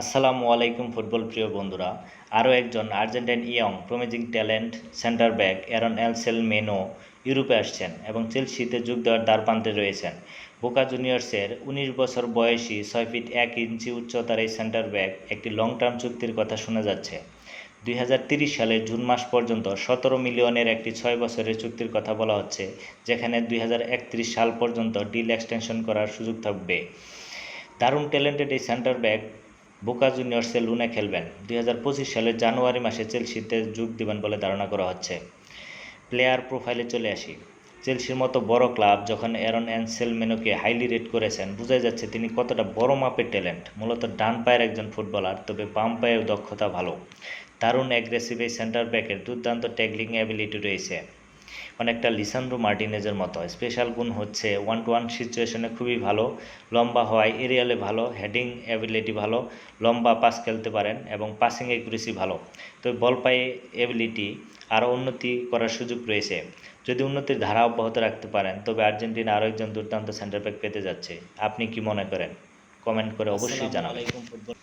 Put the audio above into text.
আসসালামু আলাইকুম ফুটবল প্রিয় বন্ধুরা। আরও একজন Argentine young promising talent centre back Aaron Anselmino ইউরোপে আসছেন এবং চেলসিতে যোগ দেওয়ার দ্বারপ্রান্তে রয়েছেন। বোকা জুনিয়র্সের ১৯ বছর বয়সী ৬ ফিট ১ ইঞ্চি উচ্চতার এই সেন্টার ব্যাক একটি লং টার্ম চুক্তির কথা শোনা যাচ্ছে। ২০৩০ সালের জুন মাস পর্যন্ত ১৭ মিলিয়নের একটি ৬ বছরের চুক্তির কথা বলা হচ্ছে, যেখানে ২০৩১ সাল পর্যন্ত ডিল এক্সটেনশন করার সুযোগ থাকবে। দারুণ ট্যালেন্টেড এই সেন্টার ব্যাক বোকা জুনিয়র্সে লুনে খেলবেন। ২০২৫ সালের জানুয়ারি মাসে চেলসিতে যোগ দেবেন বলে ধারণা করা হচ্ছে। প্লেয়ার প্রোফাইলে চলে আসি। চেলসির মতো বড় ক্লাব যখন অ্যারন অ্যানসেলমেনোকে হাইলি রেট করেছেন, বোঝাই যাচ্ছে তিনি কতটা বড় মাপের ট্যালেন্ট। মূলত ডান পায়ের একজন ফুটবলার, তবে বাম পায়েও দক্ষতা ভালো। দারুণ অ্যাগ্রেসিভ এই সেন্টার ব্যাকের দুর্দান্ত ট্যাগলিং অ্যাবিলিটি রয়েছে, অনেকটা লিসান্ড্রো মার্টিনেজের মতো। স্পেশাল গুণ হচ্ছে ওয়ান টু ওয়ান সিচুয়েশনে খুবই ভালো, লম্বা হওয়ায় এরিয়ালে ভালো, হেডিং অ্যাবিলিটি ভালো, লম্বা পাস খেলতে পারেন এবং পাসিং অ্যাকুরেসি ভালো। তো বল পায়ে অ্যাবিলিটি আরও উন্নতি করার সুযোগ রয়েছে। যদি উন্নতির ধারা অব্যাহত রাখতে পারেন, তবে আর্জেন্টিনা আরও একজন দুর্দান্ত সেন্টার ব্যাক পেতে যাচ্ছে। আপনি কি মনে করেন? কমেন্ট করে অবশ্যই আসসালামু জানাবেন। আলাইকুম ফুটবল